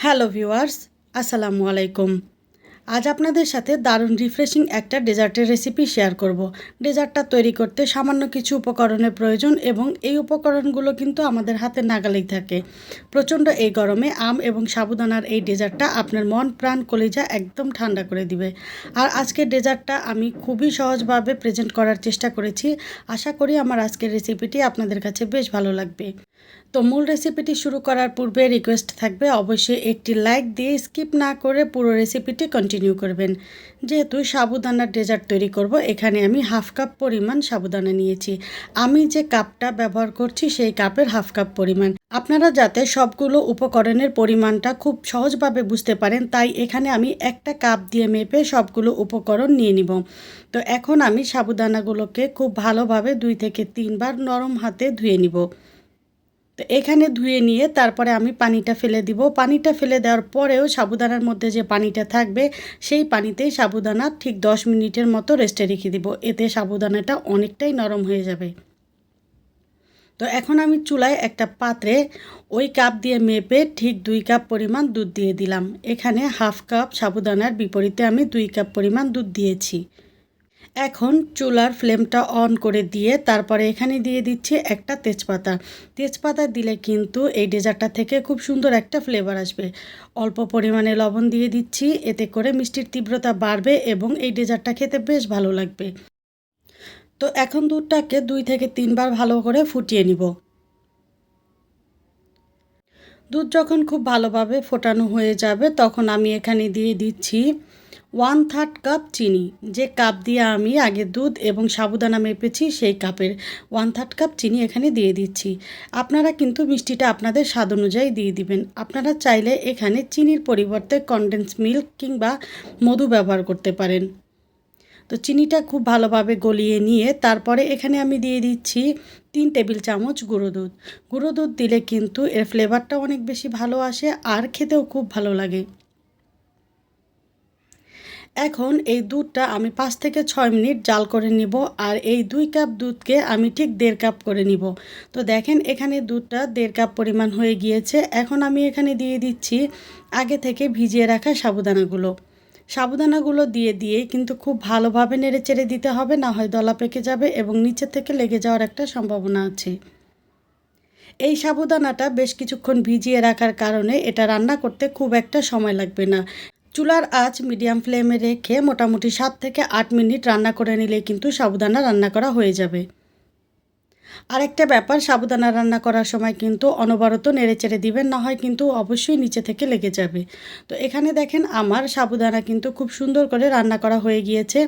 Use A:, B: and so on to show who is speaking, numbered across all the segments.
A: Hello viewers, আসসালামু আলাইকুম। আজ আপনাদের সাথে দারুণ রিফ্রেশিং একটা ডেজার্টের রেসিপি শেয়ার করব। ডেজার্টটা তৈরি করতে সামান্য কিছু উপকরণের প্রয়োজন এবং এই উপকরণগুলো কিন্তু আমাদের হাতের নাগালেই থাকে। প্রচণ্ড এই গরমে আম এবং সাবুদানার এই ডেজার্টটা আপনার মন প্রাণ কলিজা একদম ঠান্ডা করে দিবে। আর আজকের ডেজার্টটা আমি খুবই সহজভাবে প্রেজেন্ট করার চেষ্টা করেছি। আশা করি আমার আজকের রেসিপিটি আপনাদের কাছে বেশ ভালো লাগবে। তো মূল রেসিপিটি শুরু করার পূর্বে রিকোয়েস্ট থাকবে অবশ্যই একটি লাইক দিয়ে স্কিপ না করে পুরো রেসিপিটি কন্টিনিউ করবেন। যেহেতু সাবুদানার ডেজার্ট তৈরি করব, এখানে আমি হাফ কাপ পরিমাণ সাবুদানা নিয়েছি। আমি যে কাপটা ব্যবহার করছি সেই কাপের হাফ কাপ পরিমাণ। আপনারা যাতে সবগুলো উপকরণের পরিমাণটা খুব সহজভাবে বুঝতে পারেন, তাই এখানে আমি একটা কাপ দিয়ে মেপে সবগুলো উপকরণ নিয়ে নিব। তো এখন আমি সাবুদানাগুলোকে খুব ভালোভাবে 2 থেকে 3 বার নরম হাতে ধুয়ে নিব। তো এখানে ধুয়ে নিয়ে তারপরে আমি পানিটা ফেলে দিব। পানিটা ফেলে দেওয়ার পরেও সাবুদানার মধ্যে যে পানিটা থাকবে সেই পানিতেই সাবুদানা ঠিক 10 মিনিটের মতো রেস্টে রেখে দিব। এতে সাবুদানাটা অনেকটাই নরম হয়ে যাবে। তো এখন আমি চুলায় একটা পাত্রে ওই কাপ দিয়ে মেপে ঠিক 2 কাপ পরিমাণ দুধ দিয়ে দিলাম। এখানে হাফ কাপ সাবুদানার বিপরীতে আমি 2 কাপ পরিমাণ দুধ দিয়েছি। এখন চুলার ফ্লেমটা অন করে দিয়ে তারপরে এখানে দিয়ে দিচ্ছি একটা তেজপাতা। তেজপাতা দিলে কিন্তু এই ডেজার্টটা থেকে খুব সুন্দর একটা ফ্লেভার আসবে। অল্প পরিমাণে লবণ দিয়ে দিচ্ছি, এতে করে মিষ্টির তীব্রতা বাড়বে এবং এই ডেজার্টটা খেতে বেশ ভালো লাগবে। তো এখন দুধটাকে 2 থেকে 3 বার ভালো করে ফুটিয়ে নিব। দুধ যখন খুব ভালোভাবে ফোটানো হয়ে যাবে তখন আমি এখানে দিয়ে দিচ্ছি 1/3 কাপ চিনি। যে কাপ দিয়ে আমি আগে দুধ এবং সাবুদানা মেপেছি সেই কাপের 1/3 কাপ চিনি এখানে দিয়ে দিচ্ছি। আপনারা কিন্তু মিষ্টিটা আপনাদের স্বাদ অনুযায়ী দিয়ে দিবেন। আপনারা চাইলে এখানে চিনির পরিবর্তে কনডেন্স মিল্ক কিংবা মধু ব্যবহার করতে পারেন। তো চিনিটা খুব ভালোভাবে গলিয়ে নিয়ে তারপরে এখানে আমি দিয়ে দিচ্ছি 3 টেবিল চামচ গুঁড়ো দুধ। গুঁড়ো দুধ দিলে কিন্তু এর ফ্লেভারটা অনেক বেশি ভালো আসে আর খেতেও খুব ভালো লাগে। এখন এই দুধটা আমি 5 থেকে 6 মিনিট জাল করে নিব। আর এই 2 কাপ দুধকে আমি ঠিক 1.5 কাপ করে নিব। তো দেখেন এখানে দুধটা 1.5 কাপ পরিমাণ হয়ে গিয়েছে। এখন আমি এখানে দিয়ে দিচ্ছি আগে থেকে ভিজিয়ে রাখা সাবুদানাগুলো। সাবুদানাগুলো দিয়ে কিন্তু খুব ভালোভাবে নেড়েচেড়ে দিতে হবে, না হয় দলা পেকে যাবে এবং নিচে থেকে লেগে যাওয়ার একটা সম্ভাবনা আছে। এই সাবুদানাটা বেশ কিছুক্ষণ ভিজিয়ে রাখার কারণে এটা রান্না করতে খুব একটা সময় লাগবে না। চুলার আঁচ মিডিয়াম ফ্লেমে রেখে মোটামুটি 7 থেকে 8 মিনিট রান্না করে নিলেই কিন্তু সাবুদানা রান্না করা হয়ে যাবে। আরেকটা ব্যাপার, সাবুদানা রান্না করার সময় কিন্তু অনবরত নেড়েচেড়ে দিবেন, না হয় কিন্তু অবশ্যই নিচে থেকে লেগে যাবে। তো এখানে দেখেন আমার সাবুদানা কিন্তু খুব সুন্দর করে রান্না করা হয়ে গিয়েছে।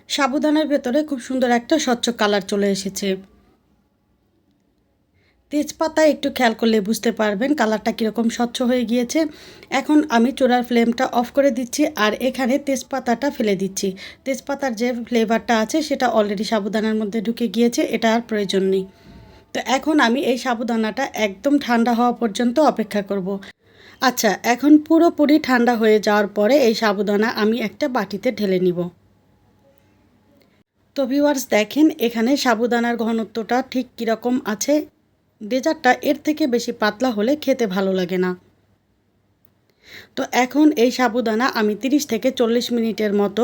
A: সাবুদানার ভেতরে খুব সুন্দর একটা স্বচ্ছ কালার চলে এসেছে। তেজপাতা একটু খেয়াল করলে বুঝতে পারবেন কালারটা কীরকম স্বচ্ছ হয়ে গিয়েছে। এখন আমি চুলার ফ্লেমটা অফ করে দিচ্ছি আর এখানে তেজপাতাটা ফেলে দিচ্ছি। তেজপাতার যে ফ্লেভারটা আছে সেটা অলরেডি সাবুদানার মধ্যে ঢুকে গিয়েছে, এটা আর প্রয়োজন নেই। তো এখন আমি এই সাবুদানাটা একদম ঠান্ডা হওয়া পর্যন্ত অপেক্ষা করব। আচ্ছা, এখন পুরোপুরি ঠান্ডা হয়ে যাওয়ার পরে এই সাবুদানা আমি একটা বাটিতে ঢেলে নিব। তো ভিউয়ার্স দেখেন এখানে সাবুদানার ঘনত্বটা ঠিক কীরকম আছে। ডেজার্টটা এর থেকে বেশি পাতলা হলে খেতে ভালো লাগে না। তো এখন এই সাবুদানা আমি 30 থেকে 40 মিনিটের মতো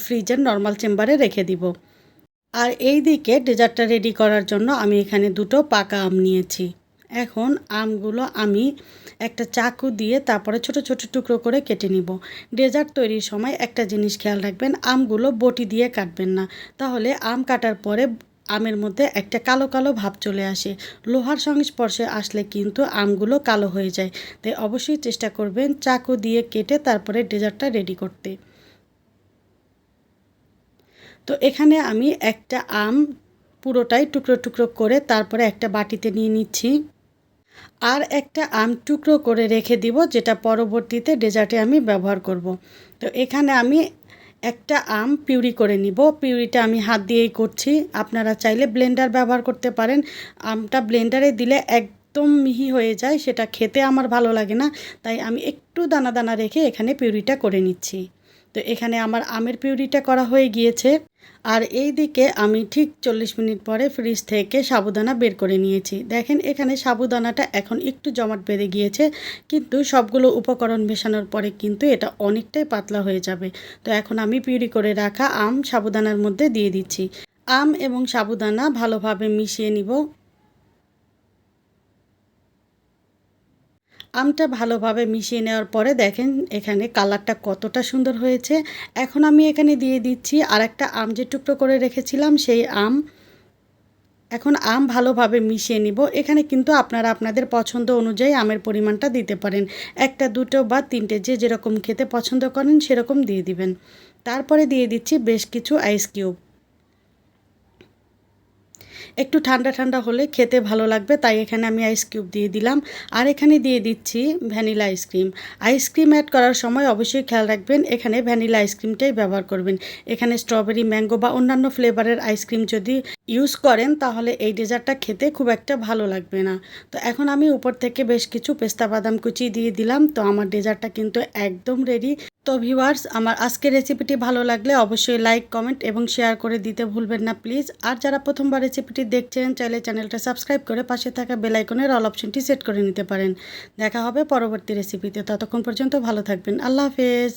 A: ফ্রিজের নর্মাল চেম্বারে রেখে দিব। আর এই দিকে ডেজার্টটা রেডি করার জন্য আমি এখানে 2টো পাকা আম নিয়েছি। এখন আমগুলো আমি একটা চাকু দিয়ে তারপরে ছোট ছোট টুকরো করে কেটে নিব। ডেজার্ট তৈরির সময় একটা জিনিস খেয়াল রাখবেন, আমগুলো বটি দিয়ে কাটবেন না, তাহলে আম কাটার পরে আমের মধ্যে একটা কালো কালো ভাব চলে আসে। লোহার সংস্পর্শে আসলে কিন্তু আমগুলো কালো হয়ে যায়। তাই অবশ্যই চেষ্টা করবেন চাকু দিয়ে কেটে তারপরে ডেজার্টটা রেডি করতে। তো এখানে আমি একটা আম পুরোটাই টুকরো টুকরো করে তারপরে একটা বাটিতে নিয়ে নিচ্ছি। আর একটা আম টুকরো করে রেখে দিব, যেটা পরবর্তীতে ডেজার্টে আমি ব্যবহার করব। তো এখানে আমি একটা আম পিউরি করে নিব। পিউরিটা আমি হাত দিয়েই করছি, আপনারা চাইলে ব্লেন্ডার ব্যবহার করতে পারেন। আমটা ব্লেন্ডারে দিলে একদম মিহি হয়ে যায়, সেটা খেতে আমার ভালো লাগে না, তাই আমি একটু দানা দানা রেখে এখানে পিউরিটা করে নিচ্ছি। তো এখানে আমার আমের পিউরিটা করা হয়ে গিয়েছে। আর এই দিকে আমি ঠিক 40 মিনিট পরে ফ্রিজ থেকে সাবুদানা বের করে নিয়েছি। দেখেন এখানে সাবুদানাটা এখন একটু জমাট বেঁধে গিয়েছে, কিন্তু সবগুলো উপকরণ মেশানোর পরে কিন্তু এটা অনেকটাই পাতলা হয়ে যাবে। তো এখন আমি পিউরি করে রাখা আম সাবুদানার মধ্যে দিয়ে দিচ্ছি। আম এবং সাবুদানা ভালোভাবে মিশিয়ে নিব। আমটা ভালোভাবে মিশিয়ে নেওয়ার পরে দেখেন এখানে কালারটা কতটা সুন্দর হয়েছে। এখন আমি এখানে দিয়ে দিচ্ছি আরেকটা আম যে টুকরো করে রেখেছিলাম সেই আম। এখন আম ভালোভাবে মিশিয়ে নিব। এখানে কিন্তু আপনারা আপনাদের পছন্দ অনুযায়ী আমের পরিমাণটা দিতে পারেন। 1টা 2টো বা 3টে যে যেরকম খেতে পছন্দ করেন সেরকম দিয়ে দিবেন। তারপরে দিয়ে দিচ্ছি বেশ কিছু আইস কিউব। একটু ঠান্ডা ঠান্ডা হলে খেতে ভালো লাগবে, তাই এখানে আমি আইস কিউব দিয়ে দিলাম। আর এখানে দিয়ে দিচ্ছি ভ্যানিলা আইসক্রিম। আইসক্রিম অ্যাড করার সময় অবশ্যই খেয়াল রাখবেন এখানে ভ্যানিলা আইসক্রিমটাই ব্যবহার করবেন। এখানে স্ট্রবেরি, ম্যাঙ্গো বা অন্যান্য ফ্লেভারের আইসক্রিম যদি ইউজ করেন তাহলে এই ডেজার্টটা খেতে খুব একটা ভালো লাগবে না। তো এখন আমি উপর থেকে বেশ কিছু পেস্তা বাদাম কুচি দিয়ে দিলাম। তো আমার ডেজার্টটা কিন্তু একদম রেডি। তো ভিউয়ার্স, আমার আজকের রেসিপিটি ভালো লাগলে অবশ্যই লাইক, কমেন্ট এবং শেয়ার করে দিতে ভুলবেন না প্লিজ। আর যারা প্রথমবার রেসিপিটি দেখছেন চাইলে চ্যানেলটা সাবস্ক্রাইব করে পাশে থাকা বেল আইকনের অল অপশনটি সেট করে নিতে পারেন। দেখা হবে পরবর্তী রেসিপিতে। ততক্ষণ পর্যন্ত ভালো থাকবেন। আল্লাহ হাফেজ।